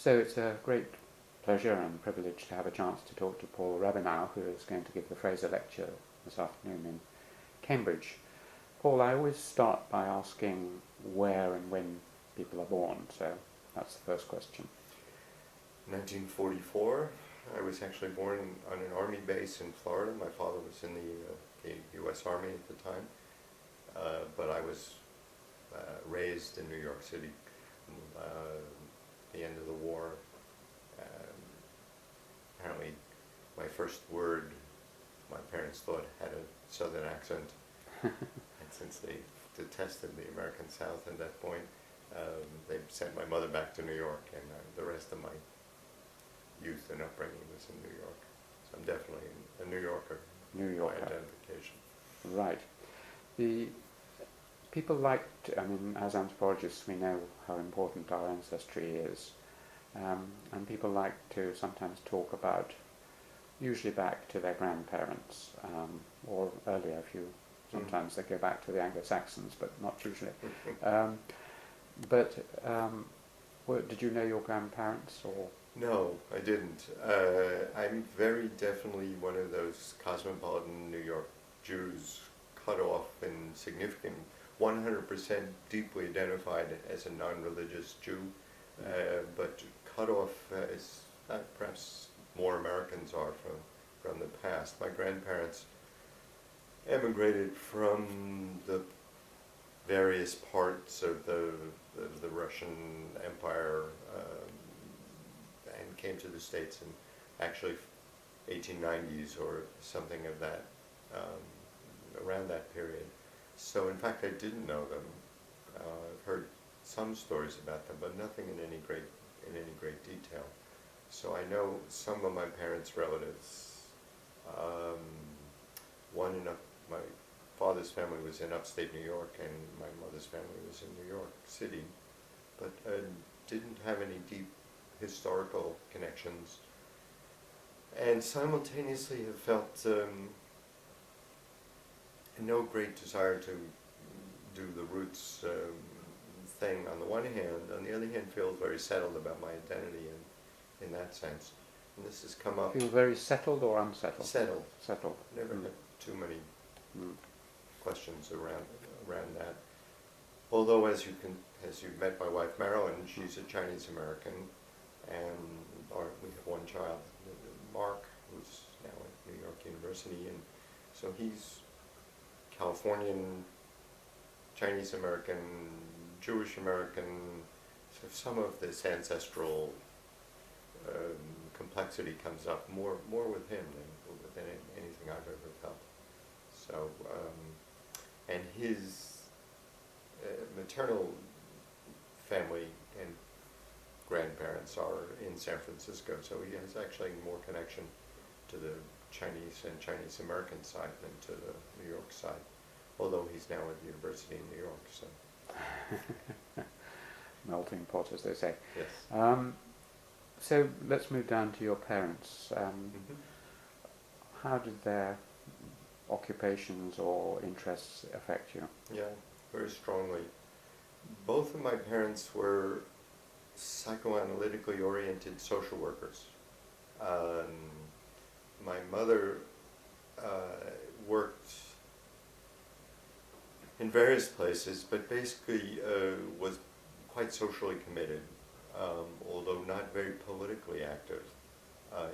So it's a great pleasure and privilege to have a chance to talk to Paul Rabinow, who is going to give the Fraser Lecture this afternoon in Cambridge. Paul, I always start by asking where and when people are born, so that's the first question. 1944, I was actually born on an army base in Florida. My father was in the U.S. Army at the time, but I was raised in New York City. The end of the war, apparently my first word, my parents thought had a southern accent, and since they detested the American South at that point, they sent my mother back to New York, and the rest of my youth and upbringing was in New York. So I'm definitely a New Yorker. New Yorker. By identification. Right. The people like to, I mean, as anthropologists we know how important our ancestry is, and people like to sometimes talk about, usually back to their grandparents, or earlier if you, sometimes they go back to the Anglo-Saxons, but not usually. Did you know your grandparents, or? No, I didn't. I'm very definitely one of those cosmopolitan New York Jews, cut off and significant, 100% deeply identified as a non-religious Jew, but cut off as perhaps more Americans are from the past. My grandparents emigrated from the various parts of the Russian Empire, and came to the States in actually 1890s or something of that, around that period. So in fact I didn't know them. I've heard some stories about them, but nothing in any great detail. So I know some of my parents' relatives. My father's family was in upstate New York, and my mother's family was in New York City, but didn't have any deep historical connections, and simultaneously have felt no great desire to do the roots thing on the one hand. On the other hand, feel very settled about my identity in that sense. And this has come up. Feel very settled or unsettled? Settled. Settled. Never had too many questions around that. Although, as you've met my wife Marilyn, she's a Chinese American, and we have one child, Mark, who's now at New York University, and so he's Californian, Chinese American, Jewish American. So some of this ancestral complexity comes up more with him than anything I've ever felt. So, and his maternal family and grandparents are in San Francisco, so he has actually more connection to the Chinese and Chinese American side than to the New York side, although he's now at the University in New York. So melting pot, as they say. Yes. So let's move down to your parents. How did their occupations or interests affect you? Yeah, very strongly. Both of my parents were psychoanalytically oriented social workers. My mother worked in various places, but basically was quite socially committed, although not very politically active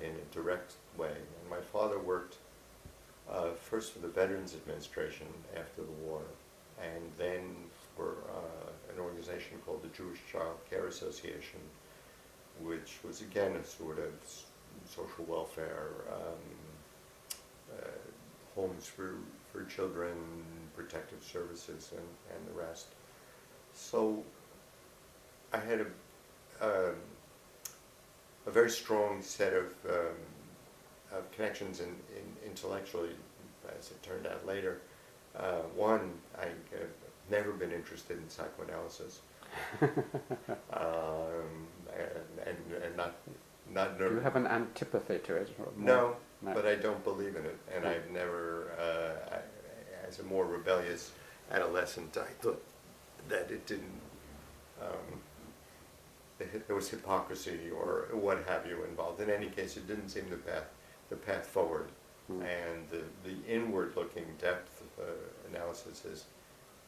in a direct way. And my father worked first for the Veterans Administration after the war, and then for an organization called the Jewish Child Care Association, which was again a sort of social welfare, homes for children, protective services, and the rest. So I had a very strong set of connections in intellectually, as it turned out later. One, I've never been interested in psychoanalysis, and not Do you have an antipathy to it? No, but I don't believe in it, and I've never, as a more rebellious adolescent, I thought that it didn't there was hypocrisy or what have you involved. In any case, it didn't seem the path forward. And the inward-looking depth analysis has,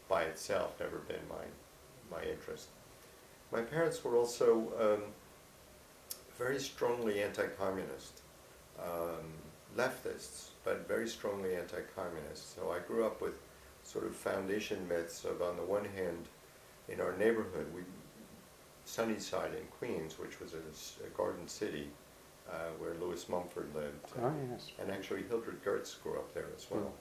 by itself, never been my interest. My parents were also very strongly anti-communist, leftists, but very strongly anti-communist. So I grew up with sort of foundation myths of, on the one hand, in our neighborhood, Sunnyside in Queens, which was a garden city, where Louis Mumford lived. Oh, yes. And actually Hildred Gertz grew up there as well.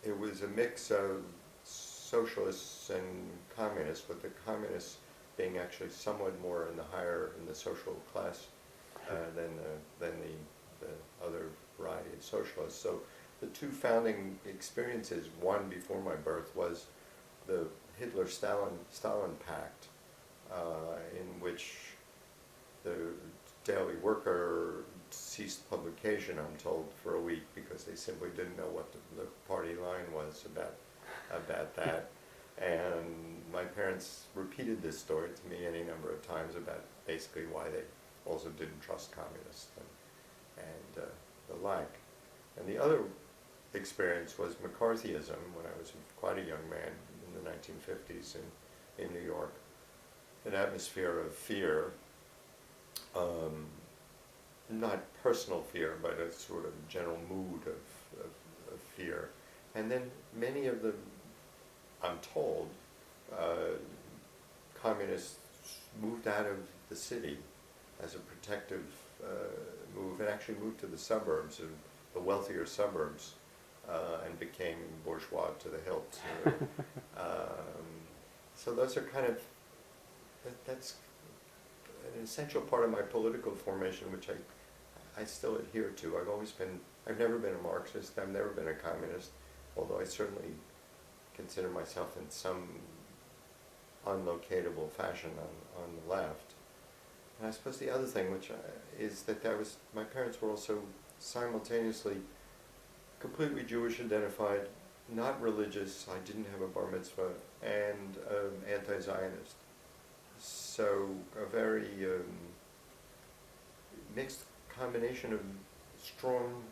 It was a mix of socialists and communists, but the communists being actually somewhat more in the social class than the other variety of socialists. So the two founding experiences, one before my birth, was the Hitler-Stalin Pact, in which the Daily Worker ceased publication, I'm told, for a week because they simply didn't know what the party line was about that. And my parents repeated this story to me any number of times about basically why they also didn't trust communists and the like. And the other experience was McCarthyism when I was quite a young man in the 1950s in New York. An atmosphere of fear, not personal fear, but a sort of general mood of fear. And then many of the, I'm told, communists moved out of the city as a protective move and actually moved to the suburbs, the wealthier suburbs, and became bourgeois to the hilt. So those are kind of, that's an essential part of my political formation, which I still adhere to. I've never been a Marxist, I've never been a communist, although I certainly consider myself in some unlocatable fashion on the left. And I suppose the other thing, which is that my parents were also simultaneously completely Jewish identified, not religious, I didn't have a bar mitzvah, and anti-Zionist. So a very mixed combination of strong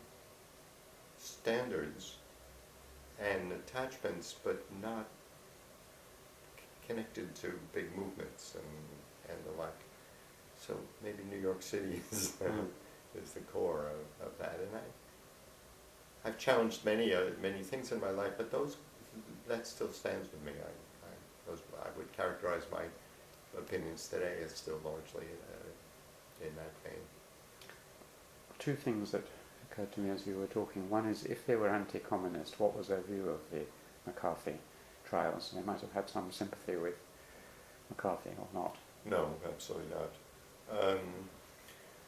standards and attachments, but not connected to big movements and the like. So maybe New York City is the core of that. And I've challenged many things in my life, but that still stands with me. I would characterize my opinions today as still largely in that vein. Two things that occurred to me as you were talking. One is, if they were anti-communist, what was their view of the McCarthy trials? They might have had some sympathy with McCarthy or not. No, absolutely not.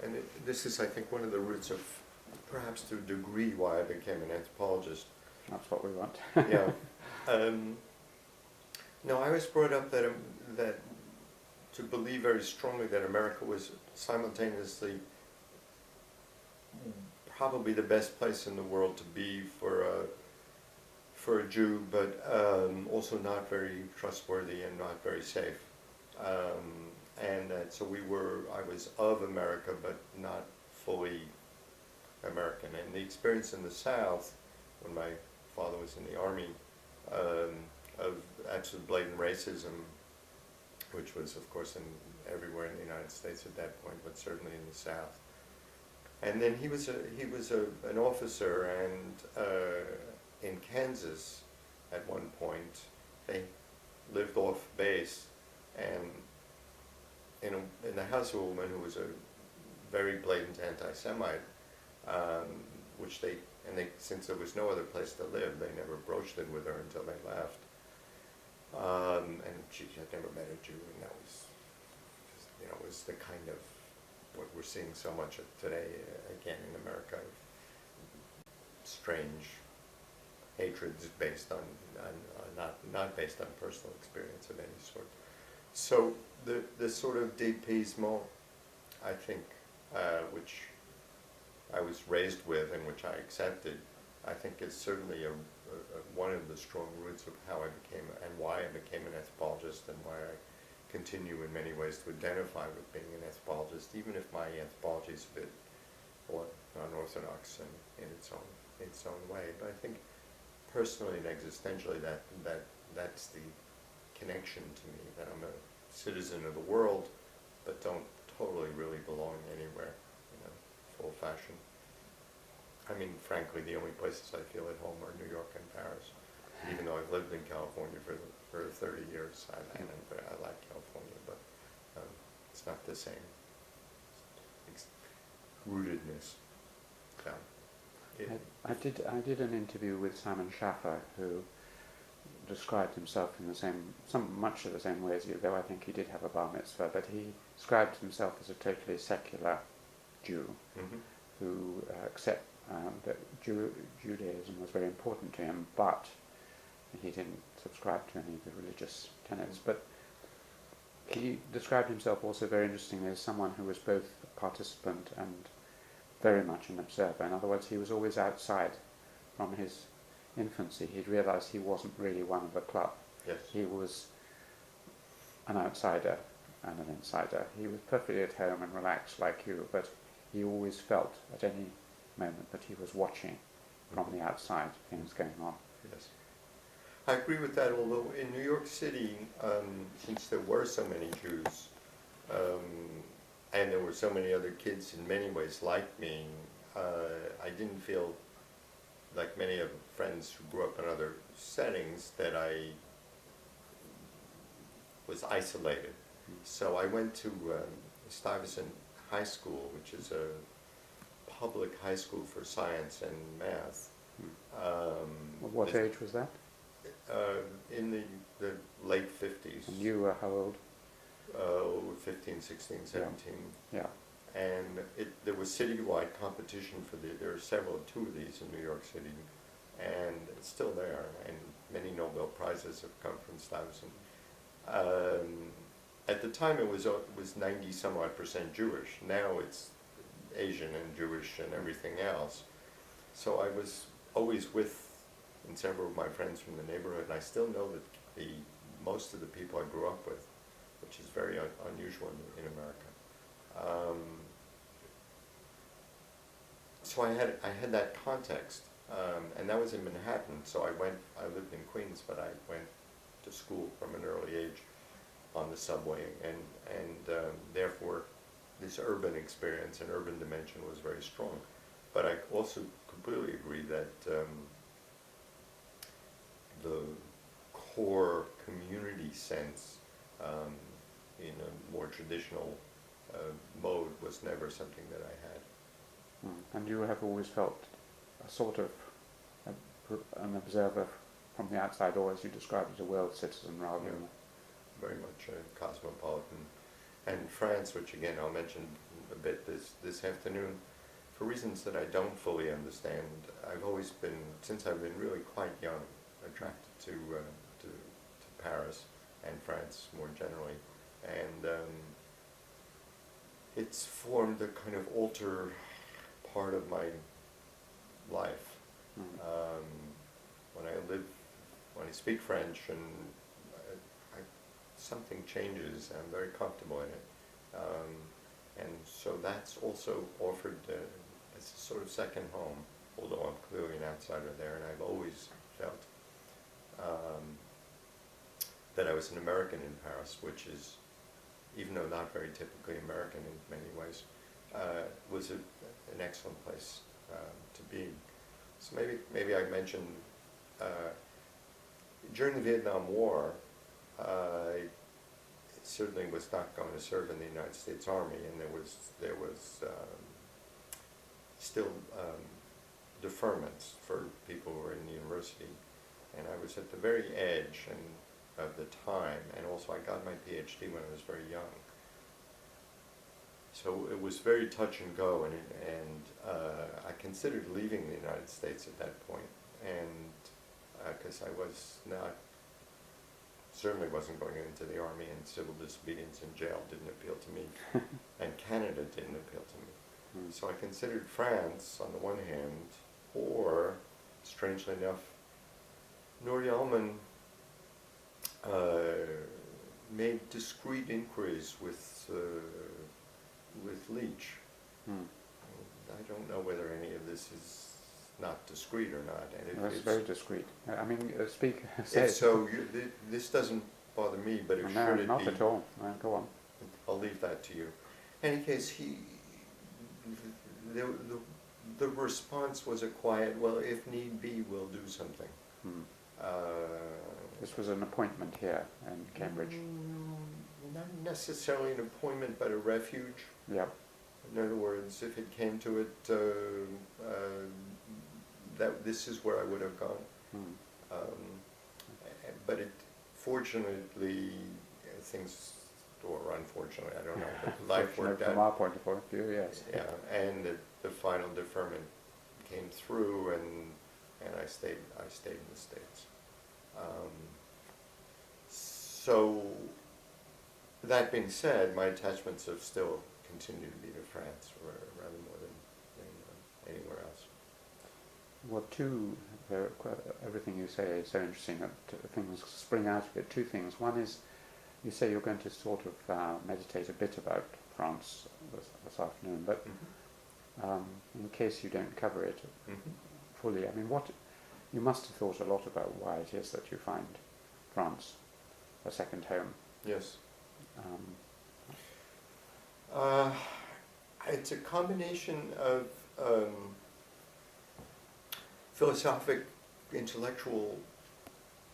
And this is, I think, one of the roots of, perhaps to a degree, why I became an anthropologist. That's what we want. Yeah. No, I was brought up that to believe very strongly that America was simultaneously probably the best place in the world to be for a Jew, but also not very trustworthy and not very safe. And so I was of America, but not fully American. And the experience in the South, when my father was in the Army, of absolute blatant racism, which was, of course, everywhere in the United States at that point, but certainly in the South. And then he was an officer, and in Kansas, at one point, they lived off base, and in the house of a woman who was a very blatant anti-Semite, since there was no other place to live, they never broached it with her until they left. And she had never met a Jew, and that was the kind of what we're seeing so much of today, again in America, strange hatreds based on not based on personal experience of any sort. So the sort of dépaysement, I think, which I was raised with and which I accepted, I think is certainly one of the strong roots of how I became and why I became an anthropologist, and why I continue in many ways to identify with being an anthropologist, even if my anthropology is a bit unorthodox in its own way. But I think personally and existentially that's the connection to me, that I'm a citizen of the world, but don't totally really belong anywhere, full fashion. I mean, frankly, the only places I feel at home are New York and Paris, even though I've lived in California for 30 years. I like California, but it's not the same rootedness. I did an interview with Simon Schaffer, who described himself in much of the same way as you, though I think he did have a bar mitzvah, but he described himself as a totally secular Jew, who accepted that Judaism was very important to him, but he didn't subscribe to any of the religious tenets. But he described himself also very interestingly as someone who was both a participant and very much an observer. In other words, he was always outside from his infancy. He'd realized he wasn't really one of the club. Yes. He was an outsider and an insider. He was perfectly at home and relaxed like you, but he always felt at any moment that he was watching from the outside things going on. Yes. I agree with that, although in New York City, since there were so many Jews, and there were so many other kids in many ways like me, I didn't feel like many of friends who grew up in other settings that I was isolated. So I went to Stuyvesant High School, which is a public high school for science and math. What age was that? In the late 50s. And you were how old? 15, 16, 17. Yeah. And there was citywide competition for there are two of these in New York City, and it's still there, and many Nobel Prizes have come from Stuyvesant. At the time it was 90-some-odd% Jewish. Now it's Asian and Jewish and everything else. So I was always with several of my friends from the neighborhood, and I still know that most of the people I grew up with, which is very unusual in America. So I had that context, and that was in Manhattan. So I lived in Queens, but I went to school from an early age on the subway, and therefore this urban experience and urban dimension was very strong. But I also completely agree that the core community sense in a more traditional mode was never something that I had. And you have always felt a sort of an observer from the outside, or as you described as a world citizen rather than... Very much a cosmopolitan. And France, which again I'll mention a bit this afternoon, for reasons that I don't fully understand, I've always been, since I've been really quite young, attracted to Paris and France more generally. And it's formed a kind of alter part of my life. When I speak French and something changes, I'm very comfortable in it. And so that's also offered as a sort of second home, although I'm clearly an outsider there, and I've always felt that I was an American in Paris, which is, even though not very typically American in many ways, was an excellent place to be. So maybe I mentioned during the Vietnam War, I certainly was not going to serve in the United States Army, and there was still deferments for people who were in the university, and I was at the very edge of the time, and also I got my PhD when I was very young. So it was very touch and go, and I considered leaving the United States at that point, and because I was not, certainly wasn't going into the army, and civil disobedience in jail didn't appeal to me, and Canada didn't appeal to me. So I considered France on the one hand, or, strangely enough, Nuri Alman made discrete inquiries with Leach. I don't know whether any of this is not discreet or not. And Well, it's very discreet. I mean, speak. Say if it. so, this doesn't bother me, but No, should it not be? at all. Go on. I'll leave that to you. In any case, the response was a quiet, well, if need be, we'll do something. This was an appointment here in Cambridge. Not necessarily an appointment, but a refuge. Yep. In other words, if it came to it, that this is where I would have gone. But fortunately, things, or unfortunately, I don't know, but life worked out. From our point of view, yes. Yeah, and the final deferment came through, and I stayed in the States. So, that being said, my attachments have still continued to be to France, or rather more than anywhere else. Well, everything you say is so interesting that things spring out of it. Two things. One is, you say you're going to sort of meditate a bit about France this afternoon, but in case you don't cover it fully, I mean, you must have thought a lot about why it is that you find France a second home. Yes. It's a combination of philosophic, intellectual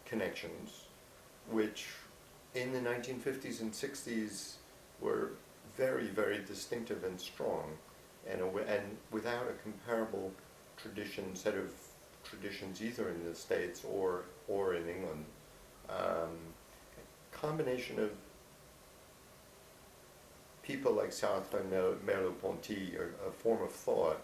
connections, which in the 1950s and 60s were very, very distinctive and strong, and without a comparable set of traditions either in the States or in England. Combination of people like Sartre and Merleau-Ponty, a form of thought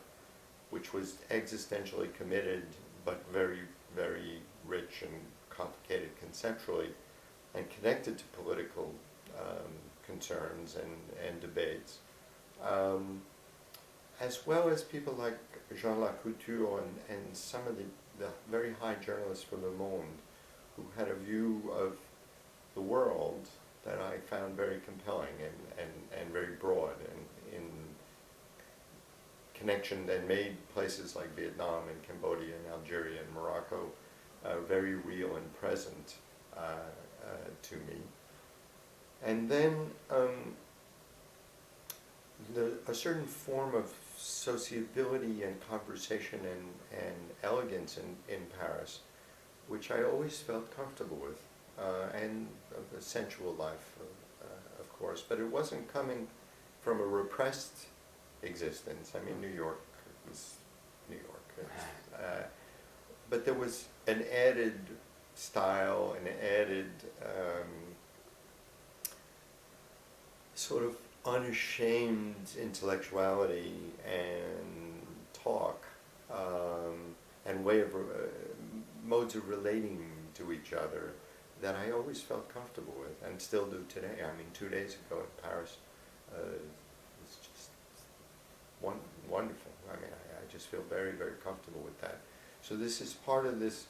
which was existentially committed but very, very rich and complicated conceptually and connected to political concerns and debates, as well as people like Jean Lacouture and some of the very high journalists for Le Monde who had a view of the world that I found very compelling and very broad and in connection, and made places like Vietnam and Cambodia and Algeria and Morocco very real and present to me. And then a certain form of sociability and conversation and elegance in Paris, which I always felt comfortable with, and a sensual life, of course, but it wasn't coming from a repressed existence. I mean, New York was New York. But there was an added style, an added sort of unashamed intellectuality and talk and way of modes of relating to each other that I always felt comfortable with and still do today. I mean, 2 days ago in Paris, it's just wonderful. I mean, I just feel very, very comfortable with that. So this is part of this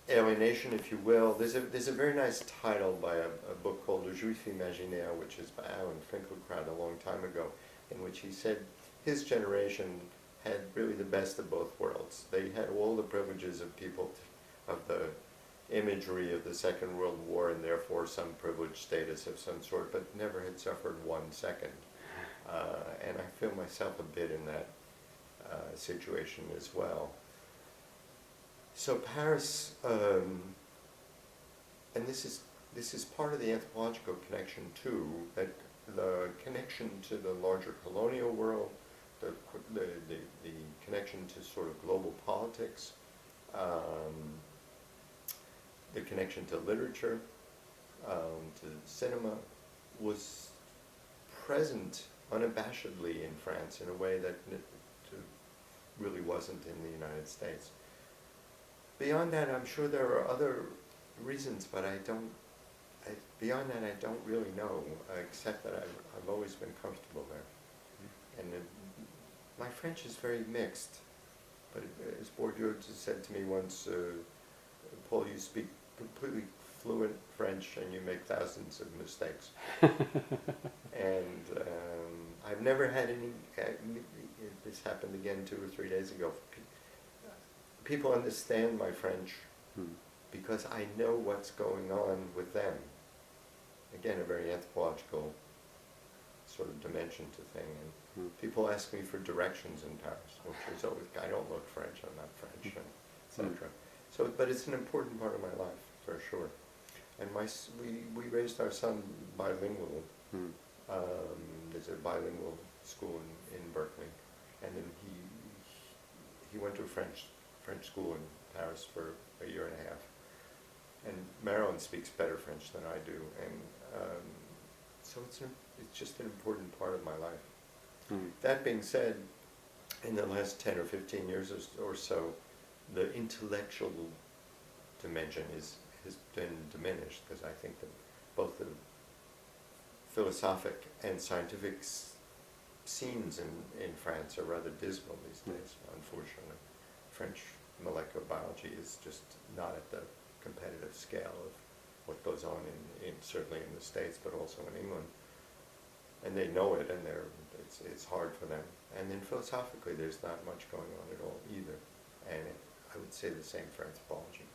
alienation, if you will. There's a very nice title by a book called Le Juif Imaginaire, which is by Alan Finkielkraut a long time ago, in which he said his generation had really the best of both worlds. They had all the privileges of people, of the imagery of the Second World War, and therefore some privileged status of some sort, but never had suffered 1 second. And I feel myself a bit in that situation as well. So Paris, and this is part of the anthropological connection too, that the connection to the larger colonial world, the connection to sort of global politics, the connection to literature, to cinema, was present unabashedly in France in a way that it really wasn't in the United States. Beyond that, I'm sure there are other reasons, but beyond that, I don't really know, except that I've always been comfortable there. And my French is very mixed, but as Bourdieu said to me once, Paul, you speak completely fluent French and you make thousands of mistakes. And I've never had any, this happened again 2 or 3 days ago. People understand my French because I know what's going on with them. Again, a very anthropological sort of dimension to thing. And people ask me for directions in Paris, which is always, I don't look French, I'm not French, etc. So, but it's an important part of my life, for sure. And we raised our son bilingual. There's a bilingual school in Berkeley, and then he went to a French school in Paris for a year and a half. And Marilyn speaks better French than I do, and so it's just an important part of my life. That being said, in the last 10 or 15 years or so, the intellectual dimension has been diminished, because I think that both the philosophic and scientific scenes in France are rather dismal these days, unfortunately. French molecular biology is just not at the competitive scale of what goes on certainly in the States, but also in England. And they know it, and it's hard for them. And then philosophically, there's not much going on at all either. And I would say the same for anthropology.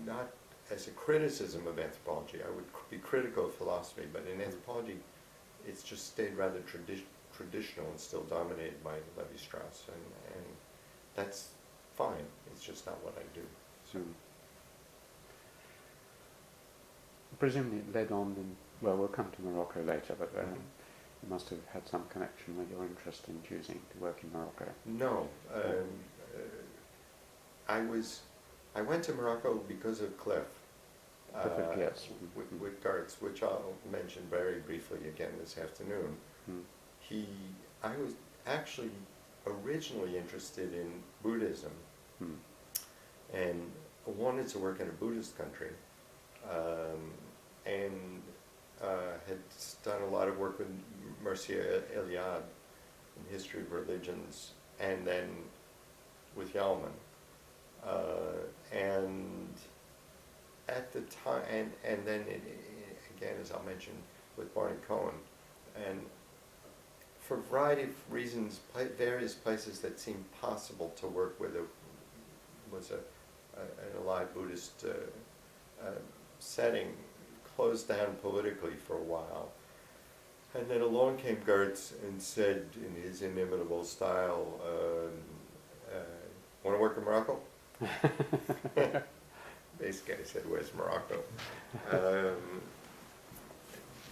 Not as a criticism of anthropology. I would be critical of philosophy, but in anthropology, it's just stayed rather traditional and still dominated by Levi-Strauss, and that's fine. It's just not what I do. So. Presumably it led on well, we'll come to Morocco later, but you must have had some connection with your interest in choosing to work in Morocco. No. I went to Morocco because of Cliff. Yes. With Gartz, which I'll mention very briefly again this afternoon. I was actually originally interested in Buddhism and wanted to work in a Buddhist country, and had done a lot of work with Mircea Eliade in history of religions, and then with Yalman. And at the time, and then again, as I'll mention, with Barney Cohen, and for a variety of reasons, various places that seemed possible to work with was an alive Buddhist setting closed down politically for a while. And then along came Gertz and said, in his inimitable style, want to work in Morocco? Basically, I said, where's Morocco?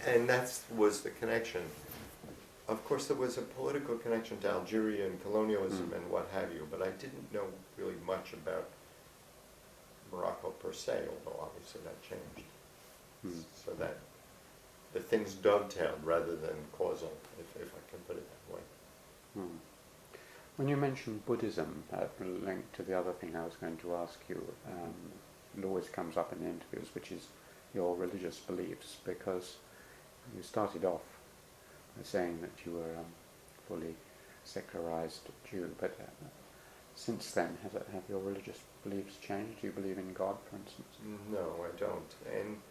And that was the connection. Of course, there was a political connection to Algeria and colonialism and what have you, but I didn't know really much about Morocco per se, although obviously that changed. So that the things dovetailed rather than causal, if I can put it that way. When you mentioned Buddhism, linked to the other thing I was going to ask you, it always comes up in the interviews, which is your religious beliefs, because you started off by saying that you were fully secularized Jew, but since then, have your religious beliefs changed? Do you believe in God, for instance? No, I don't. And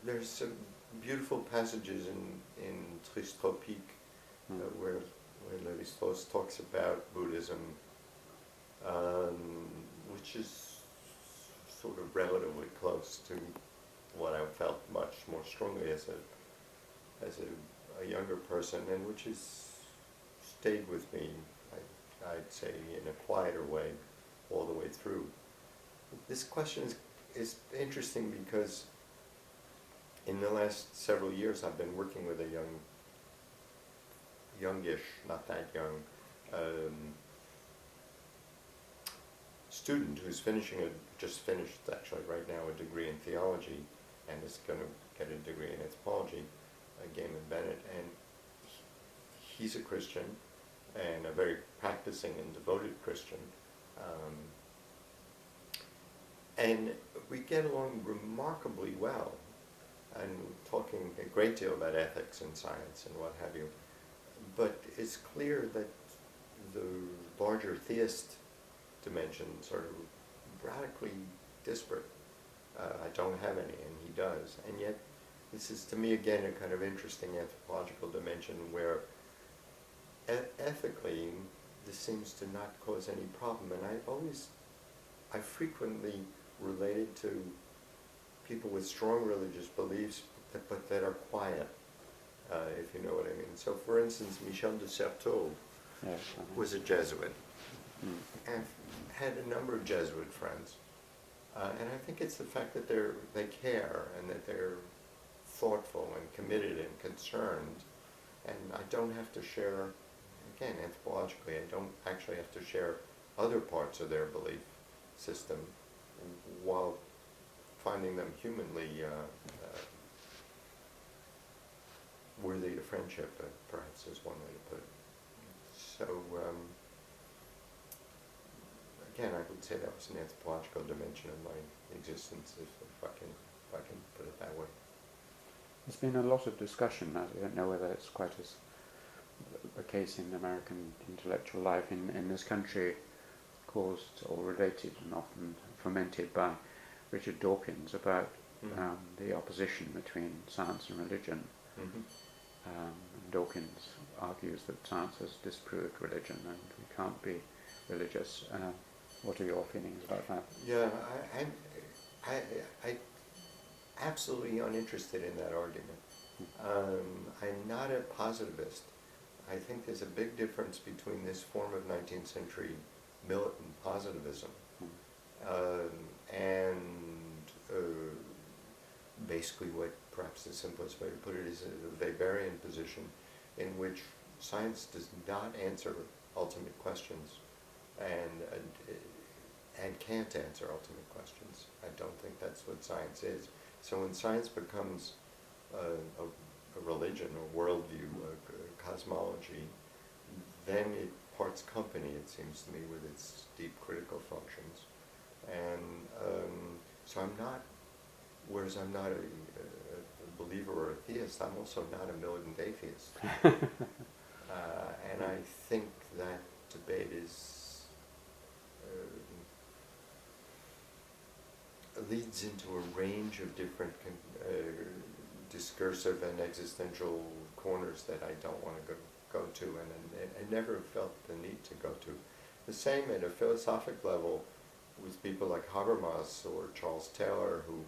there's some beautiful passages in Tristes Tropiques where Lévi-Strauss talks about Buddhism, which is sort of relatively close to what I felt much more strongly as a younger person, and which has stayed with me, I'd say, in a quieter way all the way through. This question is interesting because in the last several years I've been working with a youngish, not that young, student who's just finished actually right now a degree in theology and is going to get a degree in anthropology, Gaiman Bennett, and he's a Christian and a very practicing and devoted Christian. And we get along remarkably well, and we're talking a great deal about ethics and science and what have you. But it's clear that the larger theist dimension sort of radically disparate. I don't have any, and he does. And yet, this is, to me, again, a kind of interesting anthropological dimension where ethically, this seems to not cause any problem. And I frequently related to people with strong religious beliefs, but that are quiet, if you know what I mean. So, for instance, Michel de Certeau was a Jesuit, and had a number of Jesuit friends. And I think it's the fact that they care and that they're thoughtful and committed and concerned. And I don't have to share, again, anthropologically, I don't actually have to share other parts of their belief system while finding them humanly worthy of friendship, perhaps is one way to put it. So, again, I would say that was an anthropological dimension of my existence, if I can put it that way. There's been a lot of discussion, I don't know whether it's quite as the case in American intellectual life in this country, caused or related and often fomented by Richard Dawkins about the opposition between science and religion. Dawkins argues that science has disproved religion and we can't be religious. What are your feelings about that? Yeah, I'm absolutely uninterested in that argument. I'm not a positivist. I think there's a big difference between this form of 19th century militant positivism and basically what perhaps the simplest way to put it is a Weberian position in which science does not answer ultimate questions and can't answer ultimate questions. I don't think that's what science is. So when science becomes a religion, a worldview, a cosmology, then it parts company, it seems to me, with its deep critical functions. And so I'm not, whereas I'm not a believer or a theist, I'm also not a militant atheist. And I think that debate is leads into a range of different discursive and existential corners that I don't want to go to, and I never felt the need to go to. The same at a philosophic level with people like Habermas or Charles Taylor, who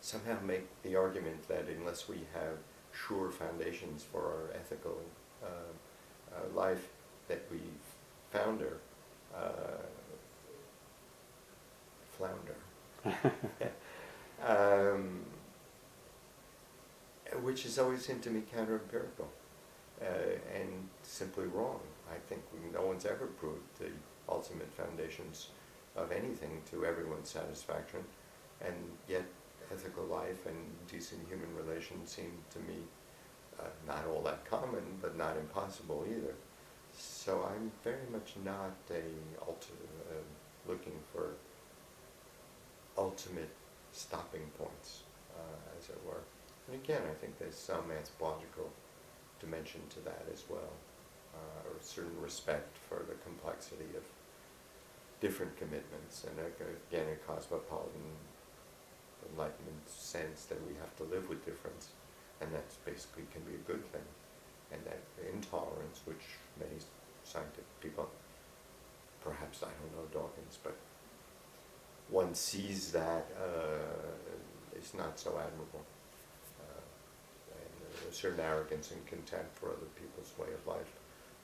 somehow make the argument that unless we have sure foundations for our ethical life, that we flounder. Which has always seemed to me counter-empirical and simply wrong. I think no one's ever proved the ultimate foundations of anything to everyone's satisfaction, and yet ethical life and decent human relations seem to me not all that common, but not impossible either. So I'm very much not looking for ultimate stopping points, as it were. And again, I think there's some anthropological dimension to that as well, or a certain respect for the complexity of different commitments, and again, a cosmopolitan Enlightenment sense that we have to live with difference, and that basically can be a good thing. And that intolerance, which many scientific people, perhaps, I don't know Dawkins, but one sees that it's not so admirable. And a certain arrogance and contempt for other people's way of life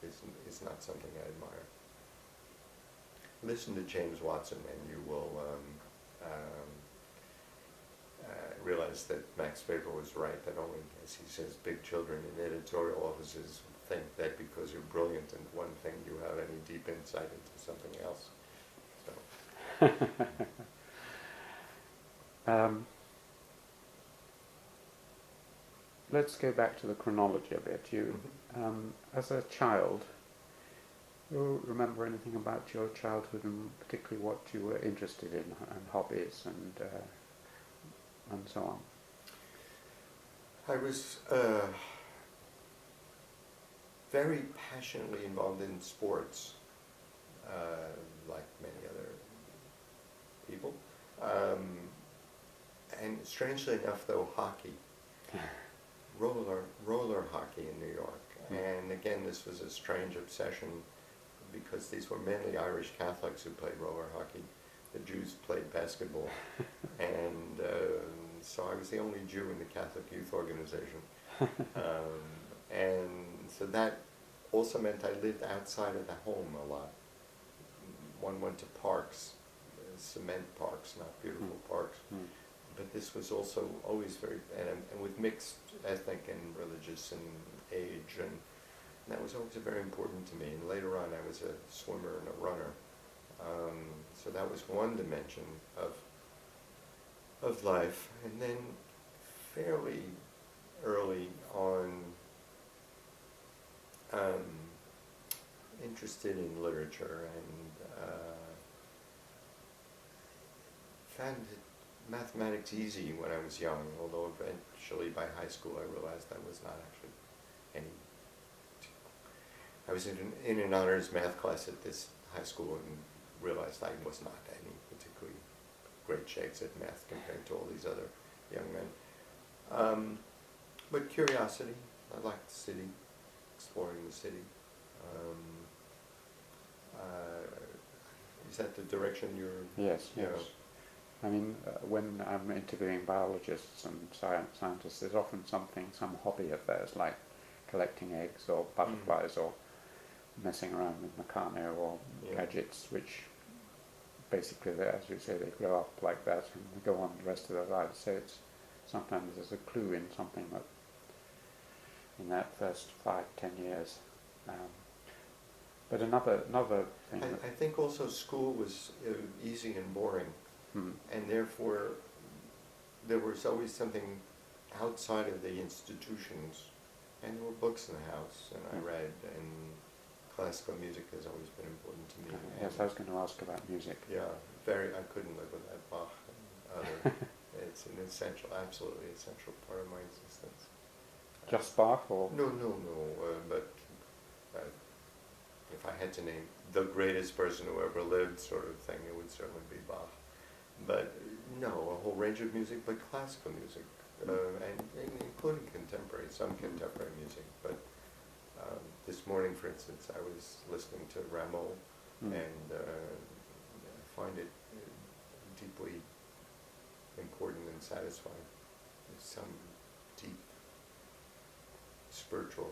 is not something I admire. Listen to James Watson and you will realize that Max Weber was right, that only, as he says, big children in editorial offices think that because you're brilliant in one thing, you have any deep insight into something else. So. Let's go back to the chronology of it. You, as a child, do you remember anything about your childhood and particularly what you were interested in and hobbies and so on? I was very passionately involved in sports. like many other people. And strangely enough, though, hockey, roller hockey in New York. And again, this was a strange obsession because these were mainly Irish Catholics who played roller hockey. The Jews played basketball. And so I was the only Jew in the Catholic youth organization. And so that also meant I lived outside of the home a lot. One went to parks, cement parks, not beautiful parks. But this was also always very, and with mixed ethnic and religious and age, and that was always very important to me. And later on, I was a swimmer and a runner. So that was one dimension of life. And then fairly early on, interested in literature and found mathematics easy when I was young, although eventually by high school I realized I was not actually any. I was in an honors math class at this high school and realized I was not any particularly great shakes at math compared to all these other young men. But curiosity, I liked the city, exploring the city. Is that the direction you're... Yes, yes. I mean, when I'm interviewing biologists and scientists, there's often some hobby of theirs, like collecting eggs or butterflies or messing around with meccano or gadgets, which basically, as you say, they grow up like that and they go on the rest of their lives. So it's sometimes there's a clue in something that in that first 5-10 years. But another thing. I think also school was easy and boring, and therefore there was always something outside of the institutions, and there were books in the house, and I read, and classical music has always been important to me. Yes, I was going to ask about music. Yeah, I couldn't live without Bach and other. It's an essential, absolutely essential part of my existence. Just Bach, or? No, but if I had to name the greatest person who ever lived sort of thing, it would certainly be Bach. But no, a whole range of music, but classical music, and including contemporary, some contemporary music. But this morning, for instance, I was listening to Rameau, and I find it deeply important and satisfying. There's some deep spiritual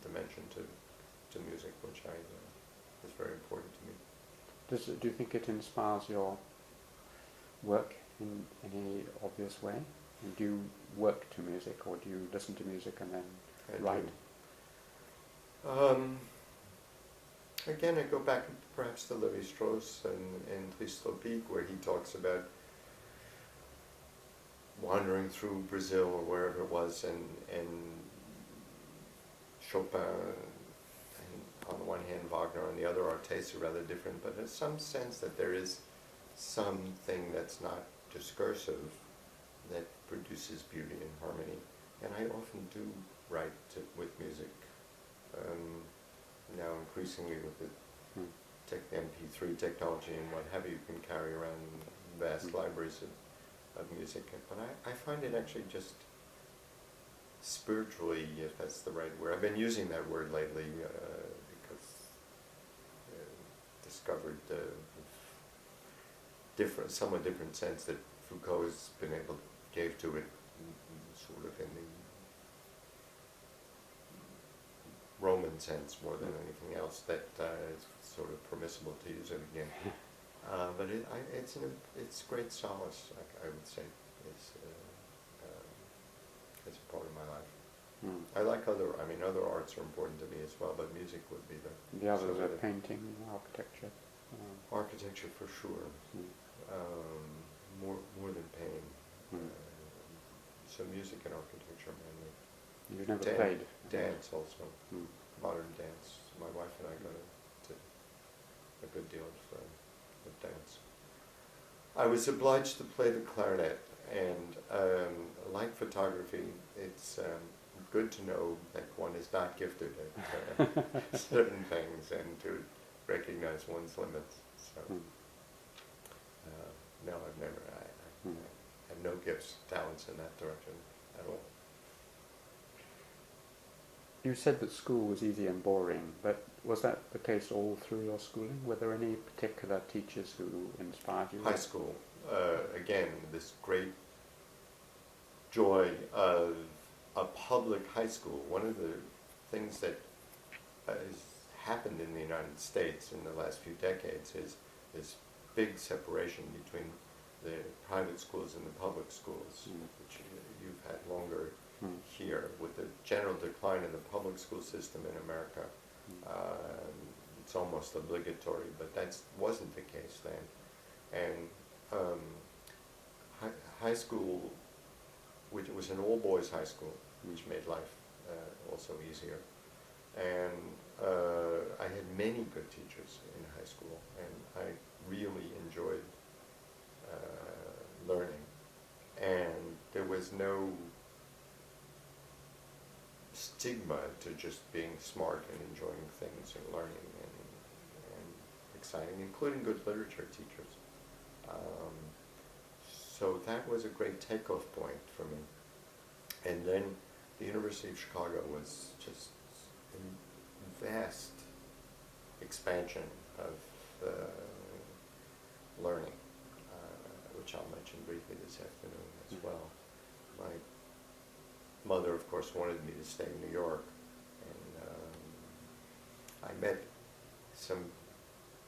dimension to music, which is very important to me. Do you think it inspires your work in any obvious way? And do you work to music, or do you listen to music and then write? Again, I go back perhaps to Lévi-Strauss and Tristes-Tropiques, where he talks about wandering through Brazil or wherever it was, and Chopin, and on the one hand Wagner, on the other our tastes are rather different, but there's some sense that there is something that's not discursive that produces beauty and harmony. And I often do write with music. Now increasingly with the MP3 technology and what have you, you can carry around vast libraries of music. But I find it actually just spiritually, if that's the right word. I've been using that word lately because discovered somewhat different sense that Foucault has been gave to it, sort of in the Roman sense more than anything else, that it's sort of permissible to use it again. But it's great solace, I would say. It's a part of my life. I like other arts are important to me as well, but music would be the others are painting, architecture. Architecture for sure. More than painting. So music and architecture mainly. You've never played? Dance also. Modern dance. My wife and I go to a good deal of dance. I was obliged to play the clarinet, and like photography, it's good to know that one is not gifted at certain things and to recognize one's limits. So, no, I've never. I have no gifts, talents in that direction at all. You said that school was easy and boring, but was that the case all through your schooling? Were there any particular teachers who inspired you? High school, again, this great joy of a public high school. One of the things that has happened in the United States in the last few decades is this big separation between the private schools and the public schools, which you've had longer here, with the general decline in the public school system in America. It's almost obligatory, but that wasn't the case then. And high school, which was an all-boys high school, which made life also easier. And I had many good teachers in high school, and I really enjoyed learning. And there was no stigma to just being smart and enjoying things and learning and exciting, including good literature teachers. So that was a great takeoff point for me. And then the University of Chicago was just a vast expansion of learning, which I'll mention briefly this afternoon as well. My mother, of course, wanted me to stay in New York, and I met some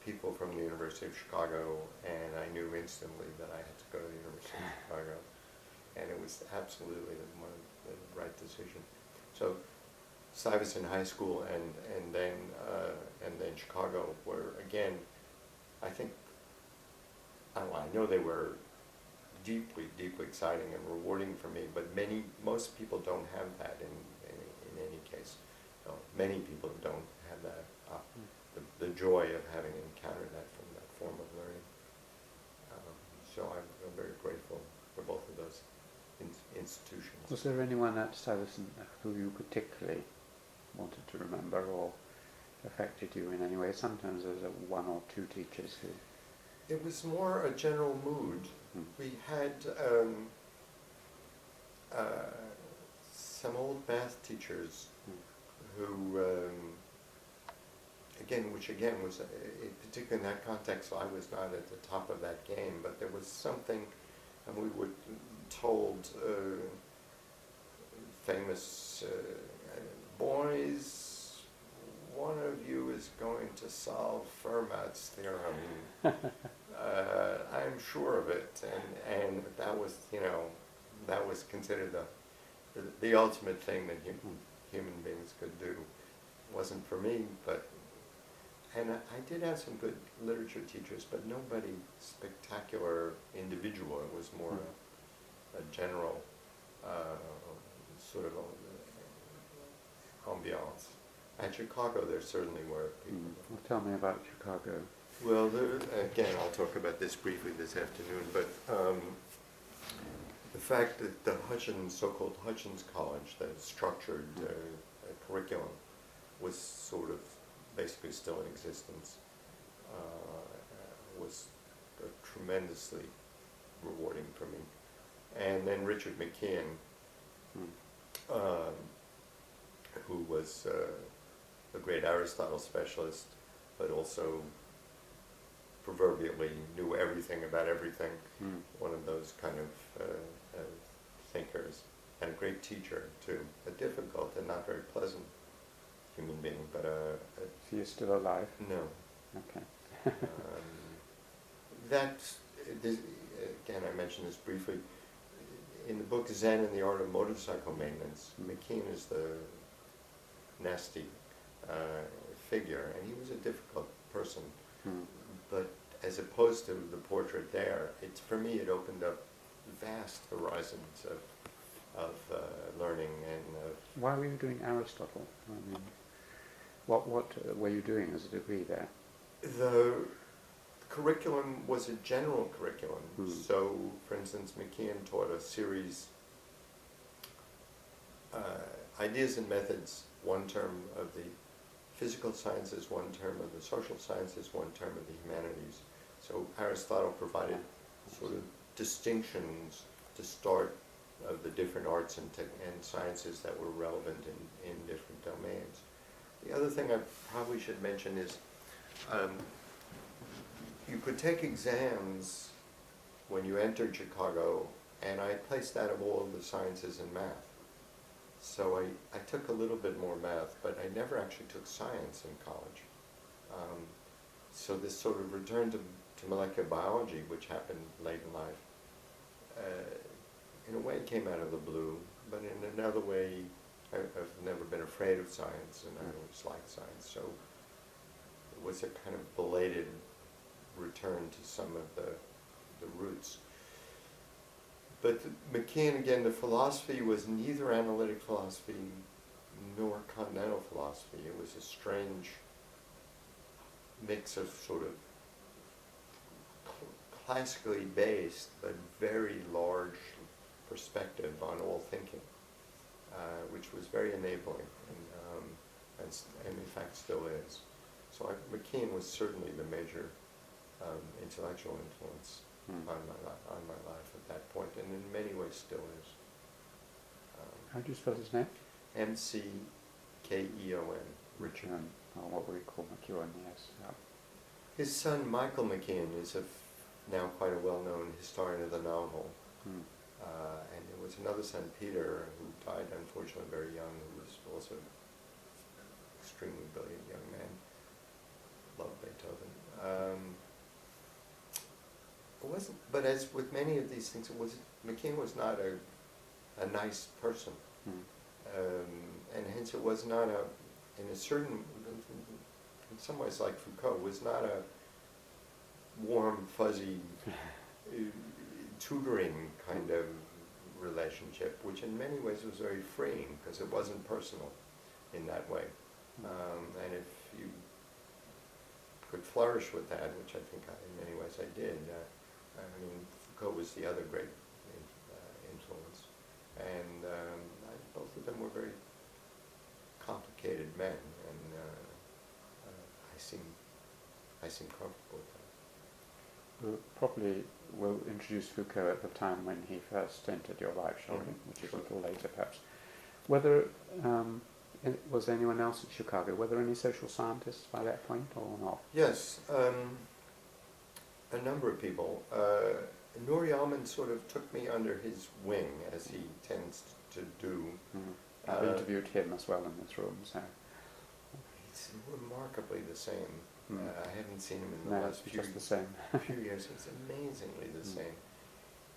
people from the University of Chicago, and I knew instantly that I had to go to the University of Chicago, and it was absolutely the right decision. So Stuyvesant High School and then Chicago were, again, I think, I know they were deeply, deeply exciting and rewarding for me, but most people don't have that in any case. So many people don't have that, the joy of having encountered that from that form of learning. So I'm very grateful for both of those institutions. Was there anyone at Stuyvesant who you particularly wanted to remember or affected you in any way? Sometimes there's one or two teachers who... It was more a general mood. We had some old math teachers who, which was, particularly in that context, I was not at the top of that game, but there was something, and we were told, famous, boys, one of you is going to solve Fermat's theorem. I'm sure of it, and that was, that was considered the ultimate thing that human beings could do. It wasn't for me, and I did have some good literature teachers, but nobody spectacular individual. It was more a general sort of ambiance. At Chicago, there certainly were people. Well, tell me about Chicago. Well, again, I'll talk about this briefly this afternoon, but the fact that the so-called Hutchins College, the structured curriculum, was sort of basically still in existence, was tremendously rewarding for me. And then Richard McEwen, who was a great Aristotle specialist, but also proverbially knew everything about everything, one of those kind of thinkers, and a great teacher too, a difficult and not very pleasant human being, but Is he still alive? No. Okay. Again, I mentioned this briefly, in the book Zen and the Art of Motorcycle Maintenance, McEwen is the nasty figure, and he was a difficult person, but as opposed to the portrait there, for me it opened up vast horizons of learning and Why were you doing Aristotle? I mean, what were you doing as a degree there? The curriculum was a general curriculum. So, for instance, McEwen taught a series, ideas and methods, one term of the physical sciences, one term of the social sciences, one term of the humanities. So Aristotle provided sort of distinctions to start of the different arts and sciences that were relevant in different domains. The other thing I probably should mention is you could take exams when you entered Chicago, and I placed out of all of the sciences and math. So I took a little bit more math, but I never actually took science in college. So this sort of return to molecular biology, which happened late in life, in a way came out of the blue, but in another way, I've never been afraid of science, and I always liked science. So it was a kind of belated return to some of the roots. But McKeon, again, the philosophy was neither analytic philosophy nor continental philosophy. It was a strange mix of sort of classically based but very large perspective on all thinking, which was very enabling and in fact still is. So McKeon was certainly the major intellectual influence on my life at that point, and in many ways still is. How do you spell his name? M-C-K-E-O-N, Richard. Or what we call McEwen, yes. His son, Michael McKeon, is now quite a well-known historian of the novel. And there was another son, Peter, who died unfortunately very young, who was also an extremely brilliant young man. Loved Beethoven. It wasn't, but as with many of these things, McKeon was not a nice person. And hence it was not in some ways like Foucault, was not a warm, fuzzy, tutoring kind of relationship, which in many ways was very freeing, because it wasn't personal in that way. And if you could flourish with that, which I think in many ways I did, I mean, Foucault was the other great influence. And both of them were very complicated men, and I seem comfortable with that. We'll introduce Foucault at the time when he first entered your life, shall we? Which is a little later, perhaps. Whether was there anyone else in Chicago? Were there any social scientists by that point, or not? Yes, a number of people. Nuri Alman sort of took me under his wing, as he tends to do. I've interviewed him as well in this room, so. He's remarkably the same. I haven't seen him in the last few years. It's amazingly the same.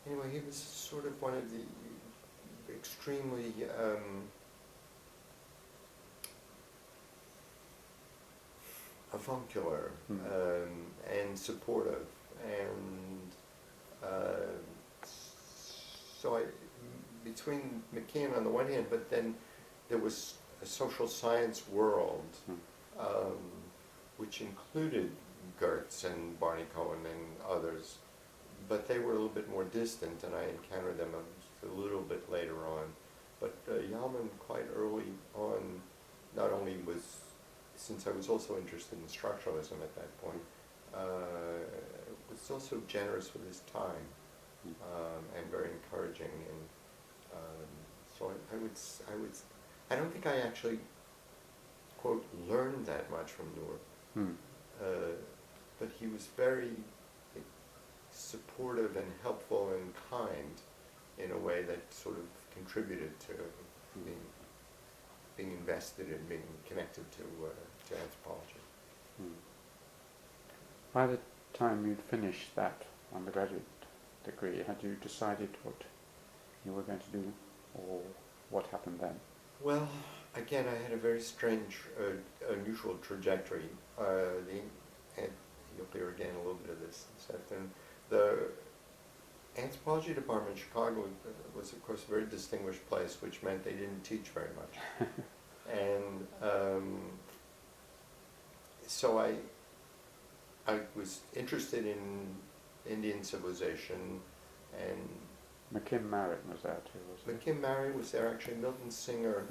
Anyway, he was sort of one of the extremely avuncular and supportive, and so between McKeon on the one hand, but then there was a social science world which included Gertz and Barney Cohen and others, but they were a little bit more distant, and I encountered them a little bit later on. But Yalman, quite early on, not only was, since I was also interested in structuralism at that point, was also generous with his time and very encouraging. And so I don't think I actually, quote, learned that much from Noor. But he was very supportive and helpful and kind in a way that sort of contributed to being invested in being connected to anthropology. By the time you'd finished that undergraduate degree, had you decided what you were going to do, or what happened then? Well, again, I had a very strange, unusual trajectory. And you'll hear again a little bit of this afternoon. The anthropology department in Chicago was, of course, a very distinguished place, which meant they didn't teach very much. And so I was interested in Indian civilization, and McKim Marriott was there too, wasn't he? McKim Marriott was there, actually. Milton Singer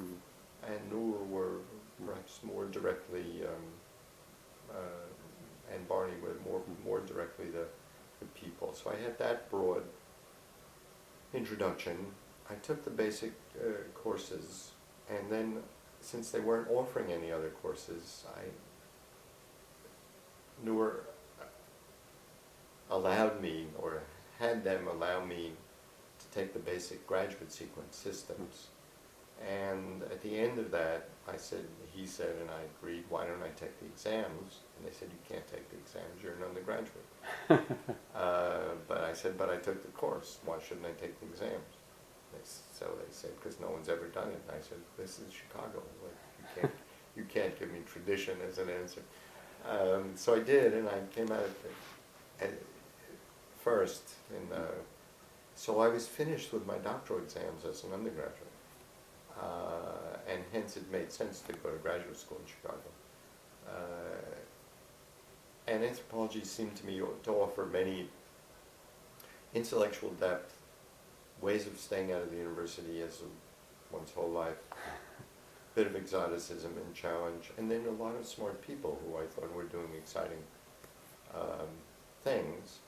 and Noor were perhaps more directly, and Barney were toward directly the people. So I had that broad introduction. I took the basic courses, and then since they weren't offering any other courses, Newer allowed me, or had them allow me, to take the basic graduate sequence systems. And at the end of that, he said, and I agreed, why don't I take the exams? And they said, you can't take the exams, you're an undergraduate. But I said, but I took the course, why shouldn't I take the exams? So they said, because no one's ever done it. And I said, this is Chicago, like, you can't give me tradition as an answer. So I did, and I came out at first. So I was finished with my doctoral exams as an undergraduate. And hence it made sense to go to graduate school in Chicago. And anthropology seemed to me to offer many intellectual depth, ways of staying out of the university as one's whole life, bit of exoticism and challenge, and then a lot of smart people who I thought were doing exciting things.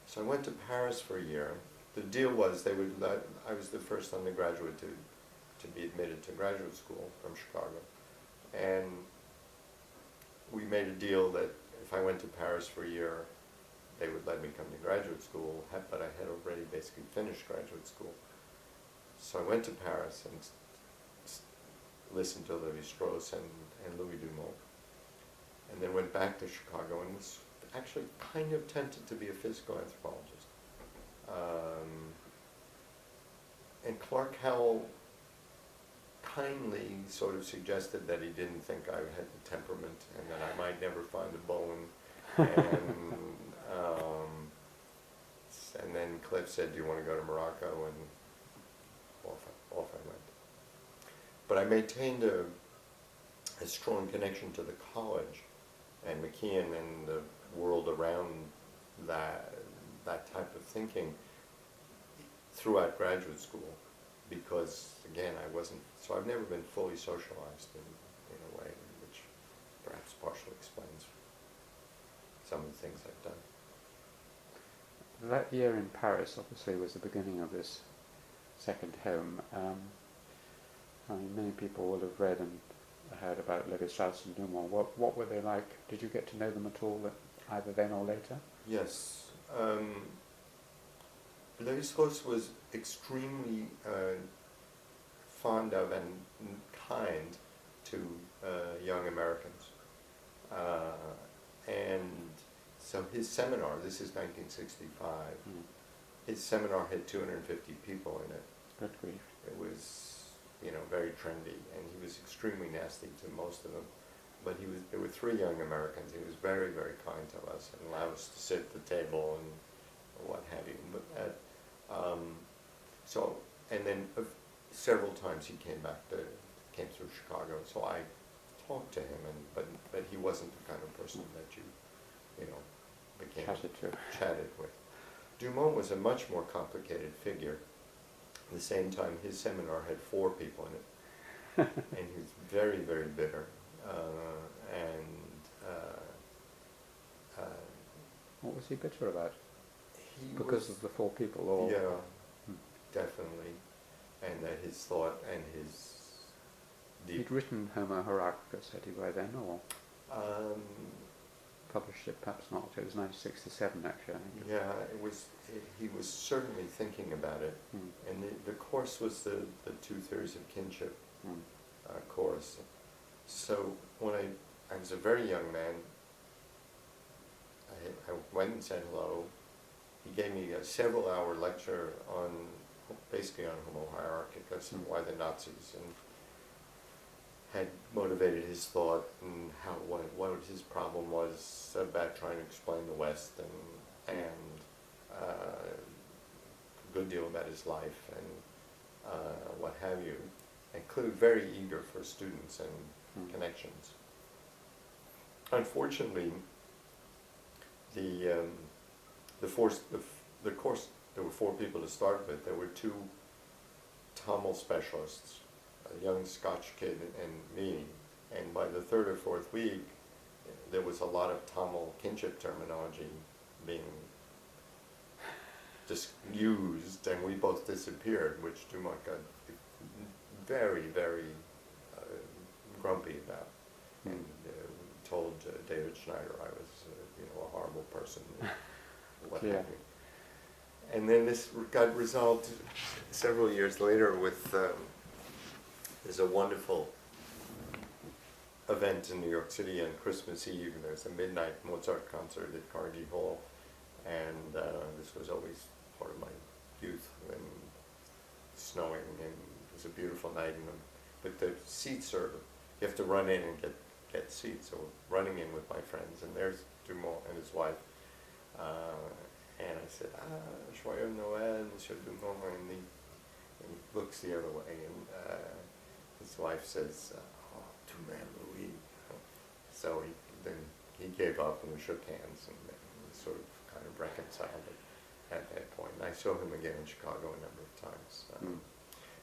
So I went to Paris for a year. The deal was I was the first undergraduate to be admitted to graduate school from Chicago. And we made a deal that if I went to Paris for a year, they would let me come to graduate school, but I had already basically finished graduate school. So I went to Paris and listened to Lévi-Strauss and Louis Dumont, and then went back to Chicago and was actually kind of tempted to be a physical anthropologist. And Clark Howell kindly sort of suggested that he didn't think I had the temperament and that I might never find a bone. And then Cliff said, do you want to go to Morocco? And off I went. But I maintained a strong connection to the college and McEwen and the world around that type of thinking throughout graduate school, because again so I've never been fully socialized in a way, which perhaps partially explains some of the things I've done. That year in Paris obviously was the beginning of this second home. I mean, many people will have read and heard about Lévi-Strauss and Dumont. What were they like? Did you get to know them at all, either then or later? Yes. Lévi-Strauss was extremely fond of and kind to young Americans. And so his seminar, this is 1965, his seminar had 250 people in it. Good grief. It was, very trendy, and he was extremely nasty to most of them. But there were 3 young Americans. He was very, very kind to us and allowed us to sit at the table and what have you. But and then several times he came through Chicago. So I talked to him, but he wasn't the kind of person that you became chatted with. Dumont was a much more complicated figure. At the same time, his seminar had 4 people in it, and he was very, very bitter. What was he bitter about? Because of the 4 people, or yeah, definitely, and that his thought and his he'd written Homo Hierarchicus, had he by then, or published it? Perhaps not. It was 1967, actually. I think. Yeah, he was certainly thinking about it, and the course was the 2 theories of kinship course. So when I was a very young man, I went and said hello. He gave me a several-hour lecture basically on Homo Hierarchicus and why the Nazis, and had motivated his thought and what his problem was about trying to explain the West, and a good deal about his life and what have you, and clearly very eager for students and connections. Unfortunately, the course, there were 4 people to start with. There were 2 Tamil specialists, a young Scotch kid and me, and by the 3rd or 4th week, there was a lot of Tamil kinship terminology being just used, and we both disappeared, which Dumont got very, very grumpy about, and told David Schneider I was, a horrible person, what have you. And then this got resolved several years later with there's a wonderful event in New York City on Christmas Eve. There's a midnight Mozart concert at Carnegie Hall, and this was always part of my youth, and snowing, and it was a beautiful night. But the seats are, you have to run in and get seats. So we're running in with my friends, and there's Dumont and his wife. And I said, Joyeux Noël, Monsieur Dumont, and he looks the other way, and his wife says, tu m'aimes, Louis. So then he gave up, and we shook hands, and we sort of kind of reconciled at that point. And I saw him again in Chicago a number of times.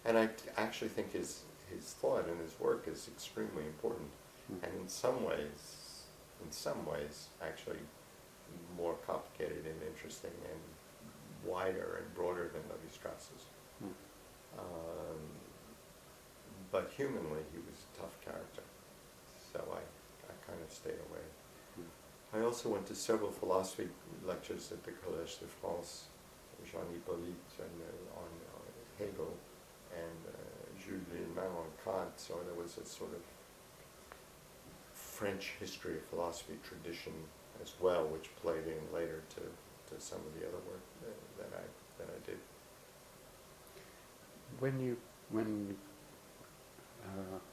And I actually think his thought and his work is extremely important, and in some ways, actually more complicated and interesting and wider and broader than Levi-Strauss's. But humanly, he was a tough character, so I kind of stayed away. I also went to several philosophy lectures at the Collège de France, Jean Hippolyte, and on Hegel, and Jules Villemin on Kant, so there was a sort of French history of philosophy tradition as well, which played in later to some of the other work that I did. When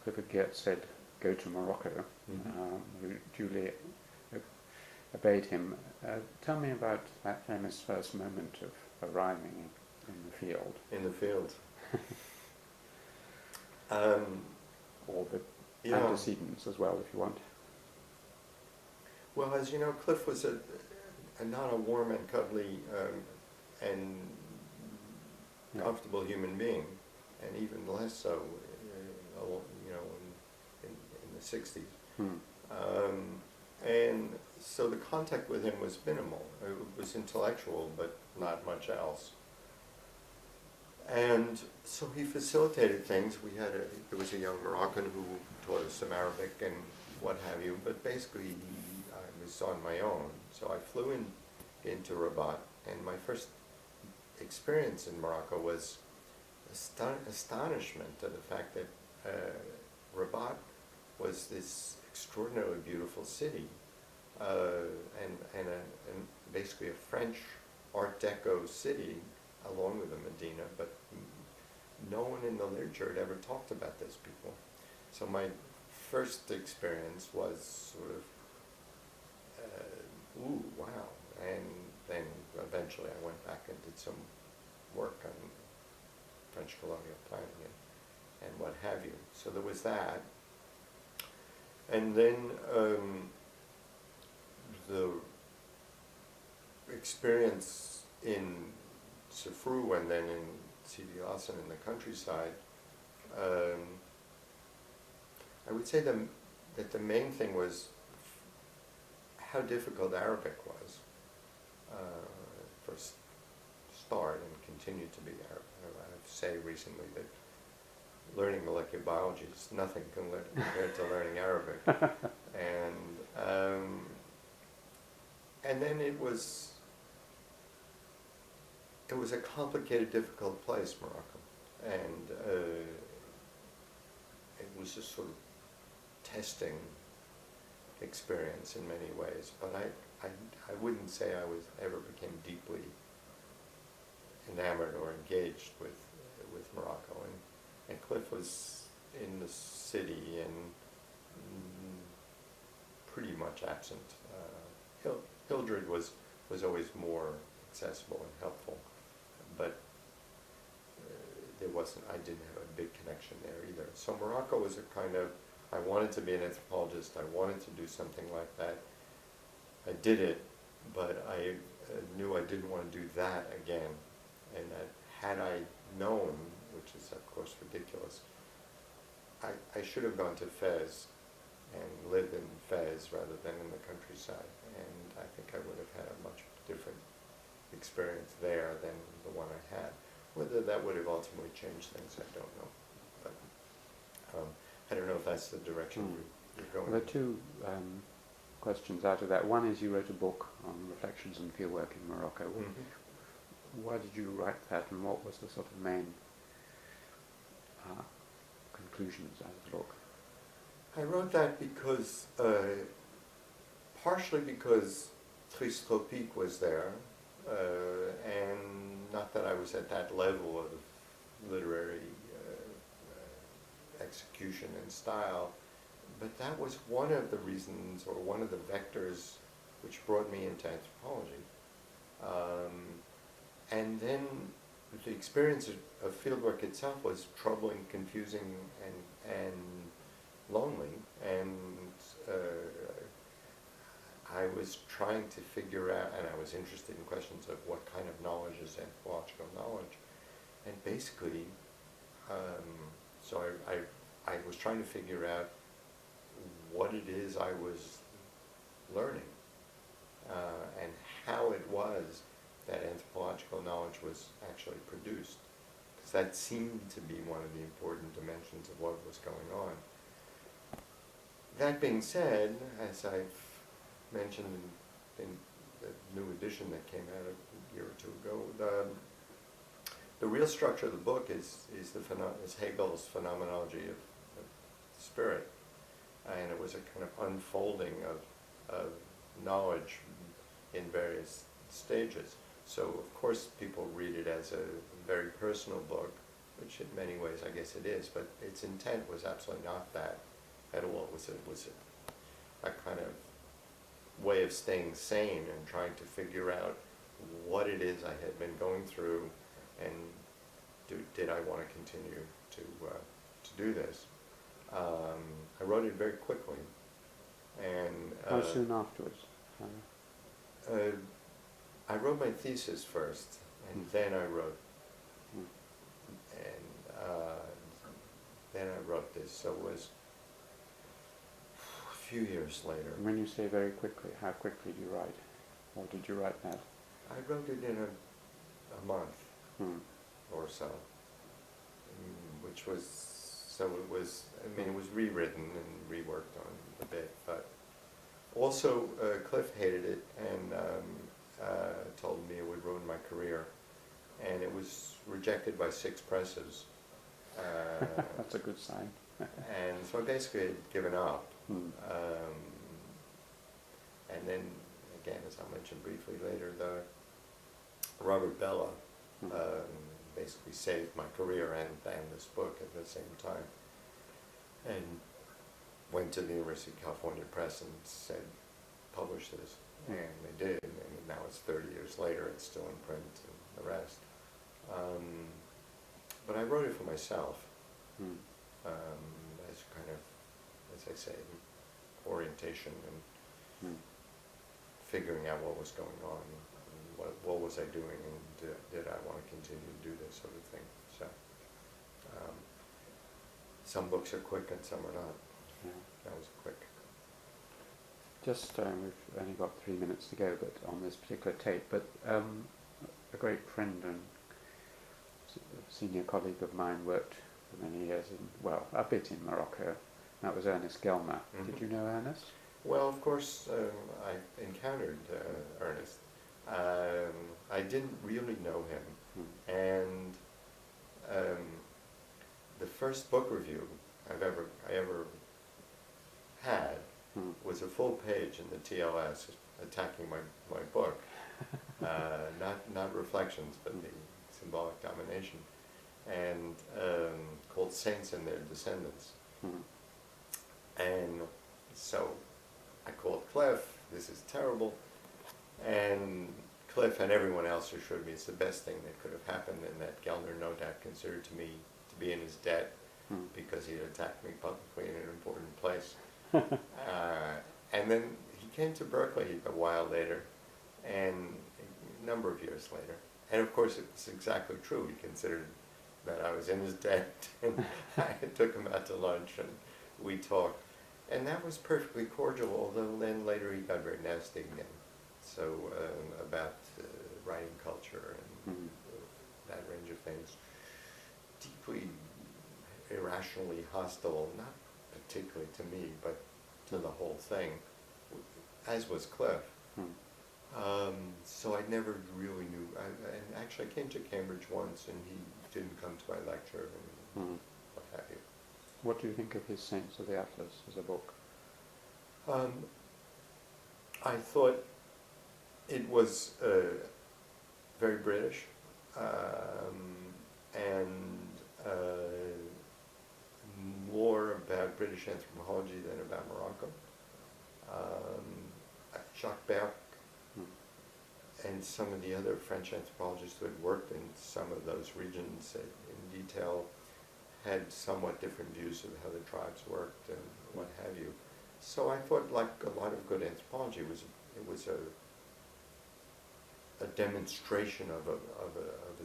Clifford Geertz said, go to Morocco, you duly obeyed him. Tell me about that famous first moment of arriving in the field. In the field. Or the antecedents as well, if you want. Well, as you know, Cliff was not a warm and cuddly and comfortable human being, and even less so, in the 60s. And so the contact with him was minimal. It was intellectual, but not much else. And so he facilitated things. There was a young Moroccan who taught us some Arabic and what have you, but basically I was on my own. So I flew into Rabat, and my first experience in Morocco was astonishment at the fact that Rabat was this extraordinarily beautiful city, and basically a French Art Deco city, along with the Medina, but no one in the literature had ever talked about this before. So my first experience was sort of, ooh, wow. And then eventually I went back and did some work on French colonial planning and what have you. So there was that. And then the experience in Sefru and then in Sidi Hassan in the countryside, I would say that the main thing was how difficult Arabic was for start and continued to be. I have to say recently that learning molecular biology is nothing compared to learning Arabic, and then it was a complicated, difficult place, Morocco, and it was a sort of testing experience in many ways. But I wouldn't say I ever became deeply enamored or engaged with Morocco. And Cliff was in the city and pretty much absent. Hildred was always more accessible and helpful, but I didn't have a big connection there either. So Morocco was a kind of, I wanted to be an anthropologist, I wanted to do something like that. I did it, but I knew I didn't want to do that again, and that had I known, which is of course ridiculous, I should have gone to Fez and lived in Fez cities rather than in the countryside, and I think I would have had a much different experience there than the one I had. Whether that would have ultimately changed things, I don't know. But I don't know if that's the direction you're going. There are two questions out of that. One is you wrote a book on reflections on fieldwork in Morocco. Why did you write that, and what was the sort of main conclusions out of the book? I wrote that because, partially because Tropique was there, and not that I was at that level of literary execution and style, but that was one of the reasons, or one of the vectors, which brought me into anthropology. And then the experience of fieldwork itself was troubling, confusing, and lonely, and I was trying to figure out, and I was interested in questions of what kind of knowledge is anthropological knowledge, and basically, so I was trying to figure out what it is I was learning, and how it was that anthropological knowledge was actually produced, because that seemed to be one of the important dimensions of what was going on. That being said, as I've mentioned in the new edition that came out a year or two ago, the real structure of the book is Hegel's phenomenology of spirit, and it was a kind of unfolding of knowledge in various stages. So of course people read it as a very personal book, which in many ways I guess it is, but its intent was absolutely not that at all. It was a kind of way of staying sane and trying to figure out what it is I had been going through, and did I want to continue to do this. I wrote it very quickly, and how soon afterwards? I wrote my thesis first, and then I wrote, then I wrote this. So it was a few years later. When you say very quickly, how quickly do you write? Or did you write that? I wrote it in a month or so, which was, so it was, I mean, it was rewritten and reworked on a bit, but also Cliff hated it and told me it would ruin my career, and it was rejected by 6 presses. That's a good sign. And so I basically had given up. And then, again, as I'll mention briefly later, Robert Bella basically saved my career and this book at the same time, and went to the University of California Press and said, publish this. And they did, and now it's 30 years later, it's still in print and the rest. But I wrote it for myself, as kind of, as I say, orientation and figuring out what was going on, and what was I doing, and did I want to continue to do this sort of thing. So some books are quick and some are not. Yeah. That was quick. Just, we've only got 3 minutes to go, but on this particular tape, but a great friend and senior colleague of mine worked for many years a bit in Morocco. That was Ernest Gellner. Did you know Ernest? Well, of course, I encountered Ernest. I didn't really know him, and the first book review I ever had was a full page in the TLS attacking my book, not reflections, but the symbolic domination, and called Saints and Their Descendants. And so I called Cliff, this is terrible, and Cliff and everyone else assured me it's the best thing that could have happened, and that Gellner no doubt considered me to be in his debt because he had attacked me publicly in an important place. And then he came to Berkeley a while later, and a number of years later, and of course it's exactly true. He considered that I was in his debt, and I took him out to lunch and we talked, And that was perfectly cordial, although then later he got very nasty again. So about writing culture and that range of things. Deeply, irrationally hostile, not particularly to me, but to the whole thing, as was Cliff. So I never really knew. And actually I came to Cambridge once and he didn't come to my lecture and what have you. What do you think of his Saints of the Atlas as a book? I thought it was very British and more about British anthropology than about Morocco. Jacques Berck and some of the other French anthropologists who had worked in some of those regions in detail had somewhat different views of how the tribes worked and what have you. So I thought, like a lot of good anthropology, it was a demonstration of a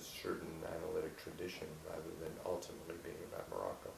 certain analytic tradition rather than ultimately being about Morocco.